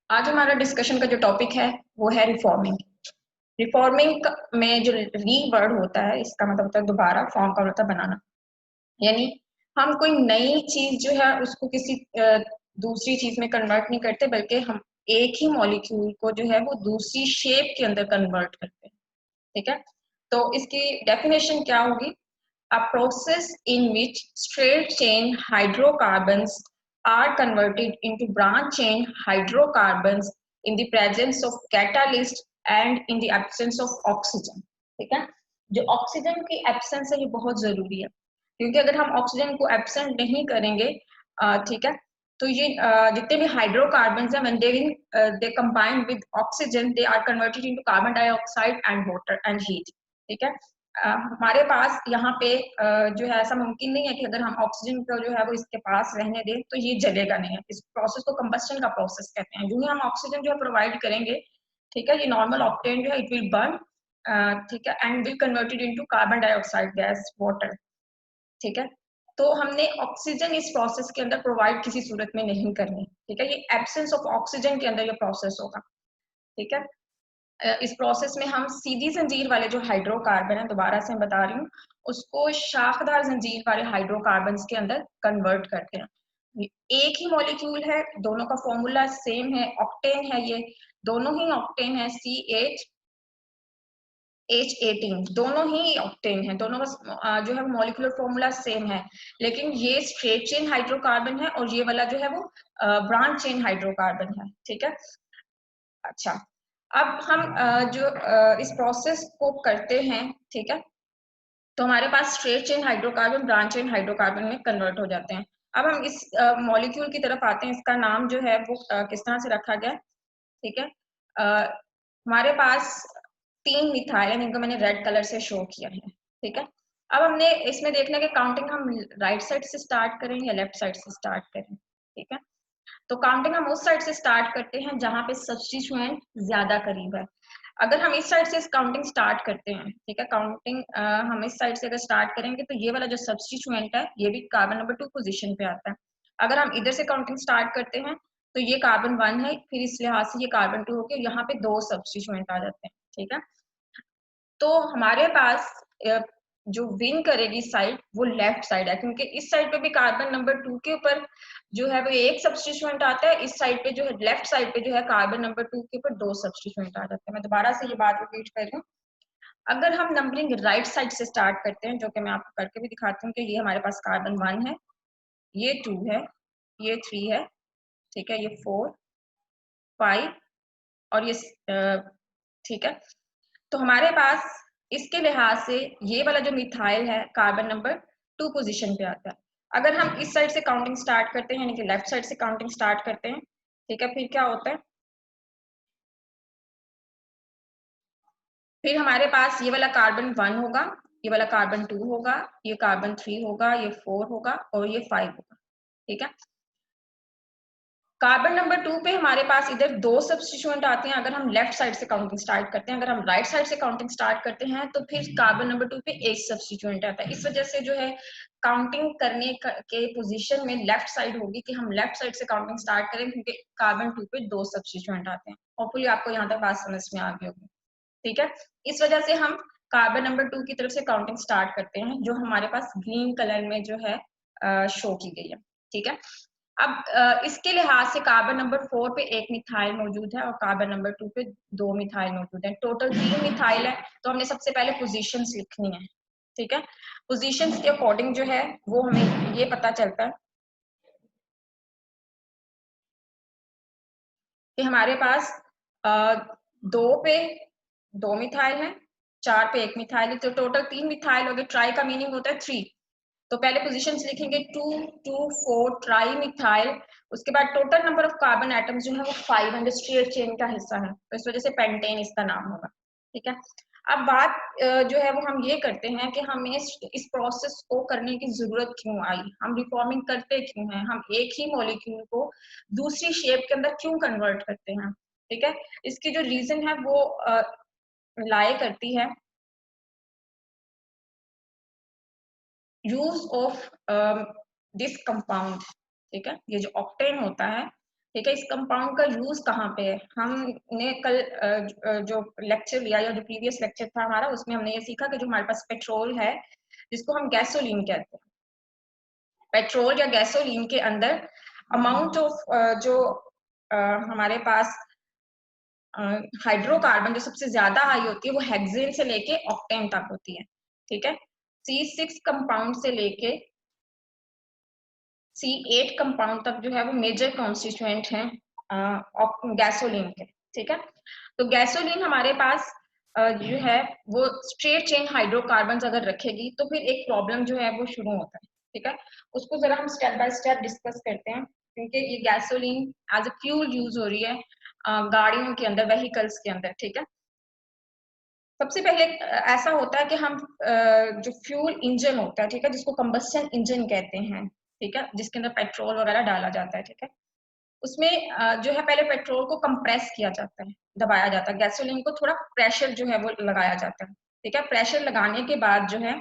आज हमारा डिस्कशन का जो टॉपिक है वो है रिफॉर्मिंग। रिफॉर्मिंग में जो री वर्ड होता है इसका मतलब होता है दोबारा, फॉर्म का मतलब बनाना। यानी हम कोई नई चीज जो है उसको किसी दूसरी चीज में कन्वर्ट नहीं करते, बल्कि हम एक ही मॉलिक्यूल को जो है वो दूसरी शेप के अंदर कन्वर्ट करते हैं। ठीक है, तो इसकी डेफिनेशन क्या होगी? A process in which straight chain hydrocarbons are converted into branch chain hydrocarbons in the presence of catalyst and in the absence of oxygen। ठीक है, जो ऑक्सीजन की एब्सेंस है ये बहुत जरूरी है, क्योंकि अगर हम ऑक्सीजन को एब्सेंट नहीं करेंगे, ठीक है, तो ये जितने भी हाइड्रोकार्बन है when they combine with oxygen they are converted into carbon dioxide and water and heat। ठीक है, हमारे पास यहाँ पे जो है ऐसा मुमकिन नहीं है कि अगर हम ऑक्सीजन को जो है वो इसके पास रहने दें तो ये जलेगा नहीं है। इस प्रोसेस को कंबस्टन का प्रोसेस कहते हैं। जो ही हम ऑक्सीजन जो है प्रोवाइड करेंगे, ठीक है, ये नॉर्मल ऑक्टेन जो है इट विल बर्न, ठीक है, and will converted into carbon dioxide gas water. ठीक है, तो हमने ऑक्सीजन इस प्रोसेस के अंदर प्रोवाइड किसी सूरत में नहीं करनी। ठीक है, ये एब्सेंस ऑफ ऑक्सीजन के अंदर ये प्रोसेस होगा। ठीक है, इस प्रोसेस में हम सीधी जंजीर वाले जो हाइड्रोकार्बन है, दोबारा से मैं बता रही हूँ, उसको शाखदार जंजीर वाले हाइड्रोकार्बन्स के अंदर कन्वर्ट करते हैं। एक ही मॉलिक्यूल है, दोनों का फॉर्मूला सेम है, ऑक्टेन है, ये दोनों ही ऑक्टेन है, CH18, दोनों ही ऑक्टेन है, दोनों का जो है मॉलिक्यूलर फॉर्मूला सेम है, लेकिन ये स्ट्रेट चेन हाइड्रोकार्बन है और ये वाला जो है वो ब्रांच चेन हाइड्रोकार्बन है। ठीक है, अच्छा, अब हम जो इस प्रोसेस को करते हैं, ठीक है, तो हमारे पास straight chain hydrocarbon branch chain hydrocarbon में कन्वर्ट हो जाते हैं। अब हम इस मॉलिक्यूल की तरफ आते हैं, इसका नाम जो है वो किस तरह से रखा गया। ठीक है, हमारे पास 3 मिथाइल है जिनको मैंने रेड कलर से शो किया है। ठीक है, अब हमने इसमें देखना है कि काउंटिंग हम राइट साइड से स्टार्ट करें या लेफ्ट साइड से स्टार्ट करें। ठीक है, तो काउंटिंग हम उस साइड से स्टार्ट करते हैं जहां पे सब्स्टिट्यूएंट ज्यादा करीब है। अगर हम इस साइड से काउंटिंग स्टार्ट करते हैं, ठीक है, काउंटिंग हम इस साइड से अगर स्टार्ट करेंगे तो ये वाला जो सब्स्टिट्यूएंट है ये भी कार्बन नंबर 2 पोजीशन पे आता है। अगर हम इधर से काउंटिंग स्टार्ट करते हैं तो ये कार्बन 1 है, फिर इस लिहाज से ये कार्बन 2 होकर यहाँ पे 2 सब्स्टिट्यूएंट आ जाते हैं। ठीक है, तो हमारे पास जो विन करेगी साइड वो लेफ्ट साइड है, क्योंकि इस साइड पे भी कार्बन नंबर 2 के ऊपर जो है वो एक सब्स्टिट्यूएंट आता है, इस साइड पे जो है लेफ्ट साइड पे जो है कार्बन नंबर 2 के ऊपर 2 सब्स्टिट्यूएंट आ जाते हैं। मैं दोबारा से ये बात रिपीट कर रही हूँ। अगर हम नंबरिंग राइट साइड से स्टार्ट करते हैं, जो कि मैं आपको करके भी दिखाती हूँ, कि ये हमारे पास कार्बन 1 है, ये 2 है, ये 3 है, ठीक है, ये 4 5 और ये ठीक है, तो हमारे पास इसके लिहाज से ये वाला जो मिथाइल है कार्बन नंबर 2 पोजीशन पे आता है। अगर हम इस साइड से काउंटिंग स्टार्ट करते हैं, यानी कि लेफ्ट साइड से काउंटिंग स्टार्ट करते हैं, ठीक है, फिर क्या होता है, फिर हमारे पास ये वाला कार्बन 1 होगा, ये वाला कार्बन 2 होगा, ये कार्बन 3 होगा, ये 4 होगा और ये 5 होगा। ठीक है, कार्बन नंबर 2 पे हमारे पास इधर 2 सब्स्टिट्यूएंट आते हैं अगर हम लेफ्ट साइड से काउंटिंग स्टार्ट करते हैं। अगर हम राइट साइड से काउंटिंग स्टार्ट करते हैं तो फिर कार्बन नंबर 2 पे एक सब्स्टिट्यूएंट आता है। इस वजह से जो है काउंटिंग करने के पोजीशन में लेफ्ट साइड होगी कि हम लेफ्ट साइड से काउंटिंग स्टार्ट करें, क्योंकि कार्बन 2 पे 2 सब्स्टिट्यूएंट आते हैं। होपफुली आपको यहाँ तक बात समझ में आ गई होगी। ठीक है, इस वजह से हम कार्बन नंबर 2 की तरफ से काउंटिंग स्टार्ट करते हैं, जो हमारे पास ग्रीन कलर में जो है शो की गई है। ठीक है, अब इसके लिहाज से कार्बन नंबर 4 पे एक मिथाइल मौजूद है और कार्बन नंबर 2 पे 2 मिथाइल मौजूद है, टोटल 3 मिथाइल है। तो हमने सबसे पहले पोजीशंस लिखनी है। ठीक है, पोजीशंस के अकॉर्डिंग जो है वो हमें ये पता चलता है कि हमारे पास 2 पे 2 मिथाइल है, 4 पे एक मिथाइल है, तो टोटल 3 मिथाइल हो गए। ट्राई का मीनिंग होता है 3, तो पहले पोजीशंस लिखेंगे 2 2 4 ट्राई मिथाइल। उसके बाद total number of carbon atoms जो है वो 5 है, स्ट्रेट चेन का हिस्सा है, तो इस वजह से पेंटेन इसका नाम होगा। ठीक है, अब बात जो है वो हम ये करते हैं कि हमें इस प्रोसेस को करने की जरूरत क्यों आई, हम रिफॉर्मिंग करते क्यों हैं, हम एक ही मॉलिक्यूल को दूसरी शेप के अंदर क्यों कन्वर्ट करते हैं। ठीक है, इसकी जो रीजन है वो लाई करती है यूज ऑफ दिस कंपाउंड। ठीक है, ये जो ऑक्टेन होता है, ठीक है। इस कंपाउंड का यूज कहाँ पे है? हमने कल जो लेक्चर लिया या जो प्रीवियस लेक्चर था हमारा, उसमें हमने ये सीखा कि जो हमारे पास पेट्रोल है, जिसको हम गैसोलीन कहते हैं, पेट्रोल या गैसोलीन के अंदर अमाउंट ऑफ जो हमारे पास हाइड्रोकार्बन जो सबसे ज्यादा हाई होती है वो हेक्सेन से लेके ऑक्टेन तक होती है। ठीक है। C6 कंपाउंड से लेके C8 कंपाउंड तक जो है वो मेजर कॉन्स्टिट्यूएंट हैं गैसोलीन के। ठीक है। तो गैसोलीन हमारे पास जो है वो स्ट्रेट चेन हाइड्रोकार्बन अगर रखेगी तो फिर एक प्रॉब्लम जो है वो शुरू होता है। ठीक है। उसको जरा हम स्टेप बाय स्टेप डिस्कस करते हैं, क्योंकि ये gasoline as a fuel use हो रही है गाड़ियों के अंदर, व्हीकल्स के अंदर। ठीक है। सबसे पहले ऐसा होता है कि हम जो फ्यूल इंजन होता है, ठीक है, जिसको कंबस्शन इंजन कहते हैं, ठीक है, जिसके अंदर पेट्रोल वगैरह डाला जाता है, ठीक है, उसमें जो है पहले पेट्रोल को कंप्रेस किया जाता है, दबाया जाता है, गैसोलीन को थोड़ा प्रेशर जो है वो लगाया जाता है। ठीक है। प्रेशर लगाने के बाद जो है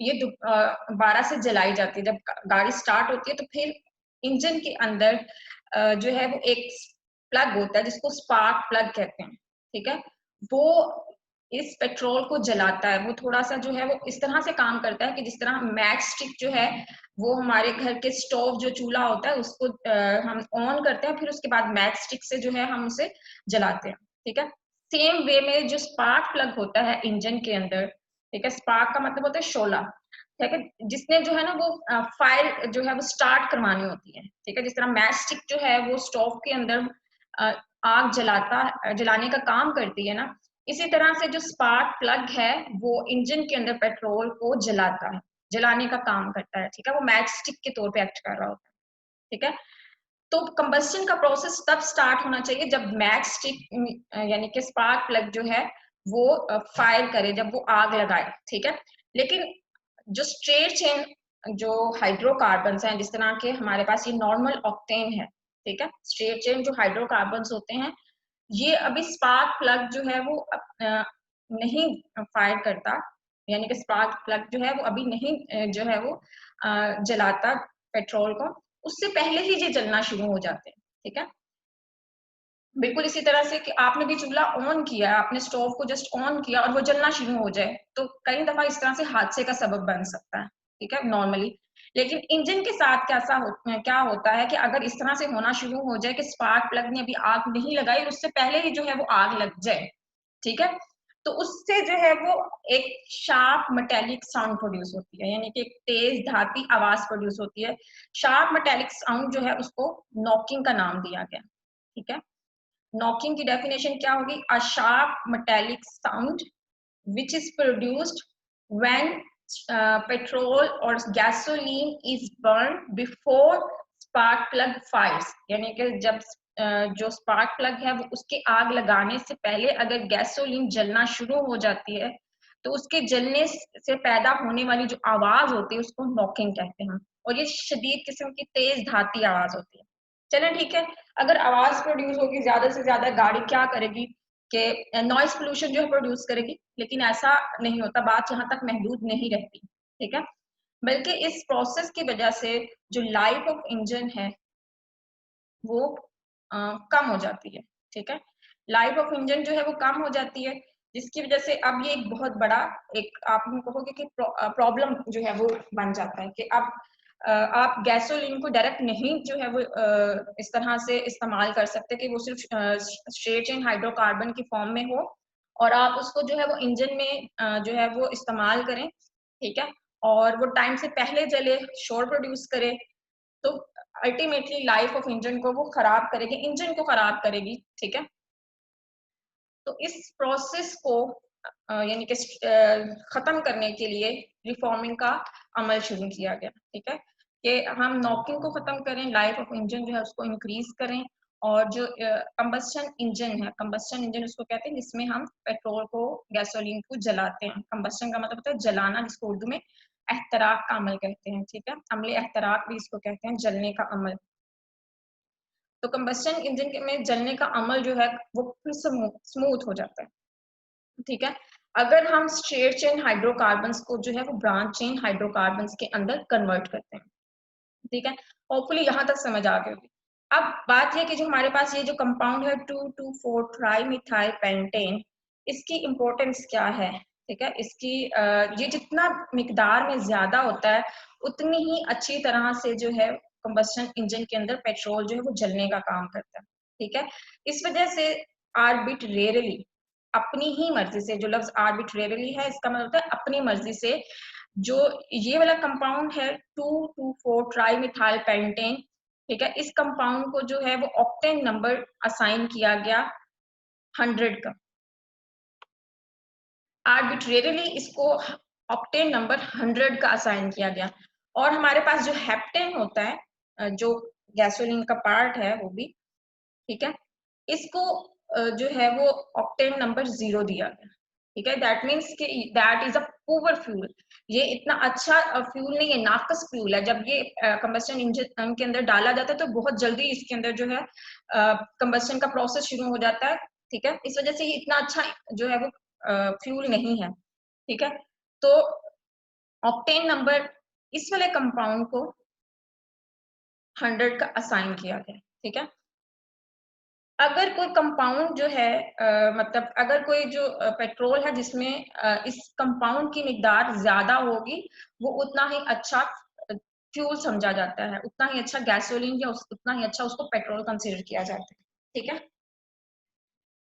ये दोबारा से जलाई जाती है। जब गाड़ी स्टार्ट होती है तो फिर इंजन के अंदर जो है वो एक प्लग होता है जिसको स्पार्क प्लग कहते हैं। ठीक है। वो इस पेट्रोल को जलाता है। वो थोड़ा सा जो है वो इस तरह से काम करता है कि जिस तरह मैच स्टिक जो है वो हमारे घर के स्टोव जो चूल्हा होता है उसको हम ऑन करते हैं, फिर उसके बाद मैच स्टिक से जो है हम उसे जलाते हैं। ठीक है। सेम वे में जो स्पार्क प्लग होता है इंजन के अंदर, ठीक है, स्पार्क का मतलब होता है शोला, ठीक है, जिसने जो है ना वो फायर जो है वो स्टार्ट करवानी होती है। ठीक है। जिस तरह मैच स्टिक जो है वो स्टोव के अंदर आग जलाने का काम करती है ना, इसी तरह से जो स्पार्क प्लग है वो इंजन के अंदर पेट्रोल को जलाता है, जलाने का काम करता है। ठीक है। वो मैच स्टिक के तौर पे एक्ट कर रहा होता है। ठीक है। तो कंबस्शन का प्रोसेस तब स्टार्ट होना चाहिए जब मैच स्टिक यानी कि स्पार्क प्लग जो है वो फायर करे, जब वो आग लगाए। ठीक है। लेकिन जो स्ट्रेट चेन जो हाइड्रोकार्बन्स हैं, जिस तरह के हमारे पास ये नॉर्मल ऑक्टेन है, ठीक है, स्ट्रेट चेन जो हाइड्रोकार्बन्स होते हैं, ये अभी स्पार्क प्लग जो है वो नहीं फायर करता, यानी कि स्पार्क प्लग जो है वो अभी नहीं जो है वो जलाता पेट्रोल को, उससे पहले ही ये जलना शुरू हो जाते हैं। ठीक है। बिल्कुल इसी तरह से कि आपने भी चूल्हा ऑन किया, आपने स्टोव को जस्ट ऑन किया और वो जलना शुरू हो जाए, तो कई दफा इस तरह से हादसे का सबब बन सकता है। ठीक है, नॉर्मली। लेकिन इंजन के साथ क्या होता है कि अगर इस तरह से होना शुरू हो जाए कि स्पार्क प्लग ने अभी आग नहीं लगाई, उससे पहले ही जो है वो आग लग जाए, ठीक है, तो उससे जो है वो एक शार्प मेटेलिक साउंड प्रोड्यूस होती है, यानी कि एक तेज धाती आवाज प्रोड्यूस होती है। शार्प मेटेलिक साउंड जो है उसको नॉकिंग का नाम दिया गया। ठीक है। नॉकिंग की डेफिनेशन क्या होगी? A sharp metallic sound which is produced when petrol or gasoline is burned before spark plug fires, यानी कि जब जो स्पार्क प्लग है वो उसके आग लगाने से पहले अगर गैसोलीन जलना शुरू हो जाती है तो उसके जलने से पैदा होने वाली जो आवाज होती है उसको नॉकिंग कहते हैं, और ये शदीद किस्म की तेज धाती आवाज होती है। चलें ठीक है। अगर आवाज प्रोड्यूस होगी ज्यादा से ज्यादा, गाड़ी क्या करेगी कि नॉइस पोल्यूशन जो है प्रोड्यूस करेगी, लेकिन ऐसा नहीं होता, बात यहाँ तक महदूद नहीं रहती। ठीक है। बल्कि इस प्रोसेस की वजह से जो लाइफ ऑफ इंजन है वो कम हो जाती है। ठीक है। लाइफ ऑफ इंजन जो है वो कम हो जाती है, जिसकी वजह से अब ये एक बहुत बड़ा एक आप कहोगे कि प्रॉब्लम जो है वो बन जाता है कि अब आप गैसोलीन को डायरेक्ट नहीं जो है वो इस तरह से इस्तेमाल कर सकते कि वो सिर्फ स्ट्रेट चेन हाइड्रोकार्बन की फॉर्म में हो और आप उसको जो है वो इंजन में जो है वो इस्तेमाल करें। ठीक है। और वो टाइम से पहले जले, शोर प्रोड्यूस करे, तो अल्टीमेटली लाइफ ऑफ इंजन को वो खराब करेगी, इंजन को खराब करेगी। ठीक है। तो इस प्रोसेस को यानी कि खत्म करने के लिए रिफॉर्मिंग का अमल शुरू किया गया। ठीक है। कि हम नॉकिंग को खत्म करें, लाइफ ऑफ इंजन जो है उसको इंक्रीज करें, और जो कंबस्शन इंजन है, कंबस्शन इंजन उसको कहते हैं जिसमें हम पेट्रोल को, गैसोलीन को जलाते हैं। कंबस्शन का मतलब होता है जलाना, जिसको उर्दू में एहतराक का अमल कहते हैं। ठीक है। अमले एहतराक भी इसको कहते हैं, जलने का अमल। तो कंबस्शन इंजन में जलने का अमल जो है वो फिर स्मूथ हो जाता है। ठीक है। अगर हम स्ट्रेट चेन हाइड्रोकार्बन्स को जो है वो ब्रांच चेन हाइड्रोकार्बन्स के अंदर कन्वर्ट करते हैं। ठीक है, होपफुली यहाँ तक समझ आ गई होगी। अब बात है कि जो हमारे पास ये जो कंपाउंड है 2,2,4 ट्राईमिथाइल पेंटेन, इसकी इम्पोर्टेंस क्या है? ठीक है, इसकी ये जितना मिकदार में ज्यादा होता है उतनी ही अच्छी तरह से जो है कंबस्शन इंजन के अंदर पेट्रोल जो है वो जलने का काम करता है। ठीक है, इस वजह से आर्बिट्रेरली, अपनी ही मर्जी से, जो लफ्ज आर्बिट्रेरली है इसका मतलब होता है अपनी मर्जी से, जो ये वाला कंपाउंड है 2,2,4 ट्राईमिथाइल पेंटेन, ठीक है, इस कंपाउंड को जो है वो ऑक्टेन नंबर असाइन किया गया 100 का। आर्बिट्रेरली इसको ऑक्टेन नंबर 100 का असाइन किया गया। और हमारे पास जो हेप्टेन होता है, जो गैसोलीन का पार्ट है वो भी, ठीक है, इसको जो है वो ऑक्टेन नंबर 0 दिया गया। ठीक है, दैट मीन्स कि that is a poor fuel, ये इतना अच्छा फ्यूल नहीं है, नाकस फ्यूल है। जब ये कंबस्शन इंजन के अंदर डाला जाता है तो बहुत जल्दी इसके अंदर जो है कंबस्शन का प्रोसेस शुरू हो जाता है। ठीक है, इस वजह से ये इतना अच्छा जो है वो फ्यूल नहीं है। ठीक है, तो ऑक्टेन नंबर इस वाले कंपाउंड को 100 का असाइन किया गया। ठीक है, अगर कोई कंपाउंड जो है मतलब अगर कोई जो पेट्रोल है जिसमें इस कंपाउंड की मिकदार ज्यादा होगी, वो उतना ही अच्छा फ्यूल समझा जाता है, उतना ही अच्छा गैसोलीन या उतना ही अच्छा उसको पेट्रोल कंसीडर किया जाता है। ठीक है,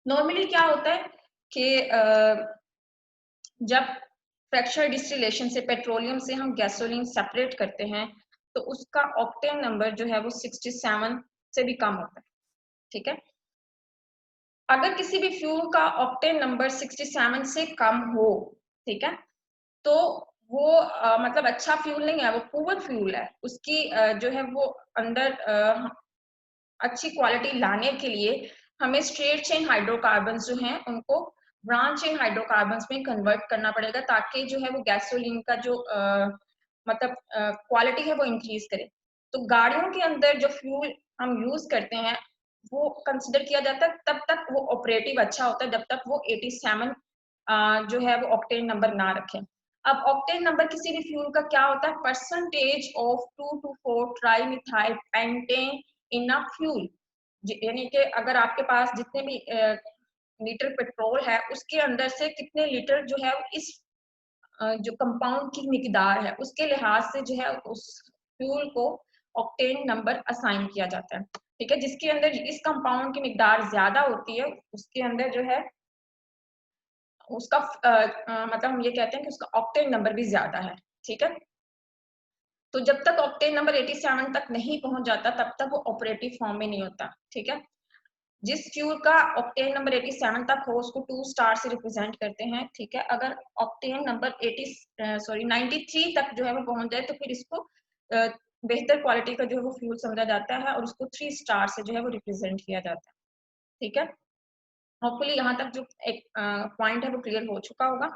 नॉर्मली क्या होता है कि जब फ्रैक्चर डिस्टिलेशन से, पेट्रोलियम से हम गैसोलीन सेपरेट करते हैं तो उसका ऑक्टेन नंबर जो है वो 67 से भी कम होता है। ठीक है, अगर किसी भी फ्यूल का ऑक्टेन नंबर 67 से कम हो, ठीक है, तो वो मतलब अच्छा फ्यूल नहीं है, वो पुअर फ्यूल है। उसकी जो है वो अंदर अच्छी क्वालिटी लाने के लिए हमें स्ट्रेट चेन हाइड्रोकार्बन्स जो हैं उनको ब्रांच चेन हाइड्रोकार्बन्स में कन्वर्ट करना पड़ेगा, ताकि जो है वो गैसोलीन का जो मतलब क्वालिटी है वो इंक्रीज करे। तो गाड़ियों के अंदर जो फ्यूल हम यूज करते हैं वो कंसिडर किया जाता है तब तक वो ऑपरेटिव अच्छा होता है जब तक वो 87 जो है वो ऑक्टेन नंबर ना रखें। अब ऑक्टेन नंबर किसी भी फ्यूल का क्या होता है? Percentage of 2,2,4 trimethyl pentane in a fuel, यानी कि अगर आपके पास जितने भी लीटर पेट्रोल है उसके अंदर से कितने लीटर जो है इस जो कंपाउंड की मिकदार है उसके लिहाज से जो है उस फ्यूल को ऑक्टेन नंबर असाइन किया जाता है। ठीक है, जिसके अंदर इस कंपाउंड की मिकदार ज्यादा होती है उसके अंदर जो है उसका मतलब हम ये कहते हैं कि उसका ऑक्टेन नंबर भी ज्यादा है। ठीक है, तो जब तक ऑक्टेन नंबर 87 तक नहीं पहुंच जाता तब तक वो ऑपरेटिव फॉर्म में नहीं होता। ठीक है, जिस फ्यूल का ऑक्टेन नंबर 87 तक हो उसको 2 स्टार से रिप्रेजेंट करते हैं। ठीक है, अगर ऑक्टेन नंबर 93 तक जो है वो पहुंच जाए तो फिर इसको बेहतर क्वालिटी का जो है वो फ्यूल समझा जाता है और उसको 3 स्टार से जो है वो रिप्रेजेंट किया जाता है। ठीक है, होपफुली यहाँ तक जो एक पॉइंट है वो क्लियर हो चुका होगा।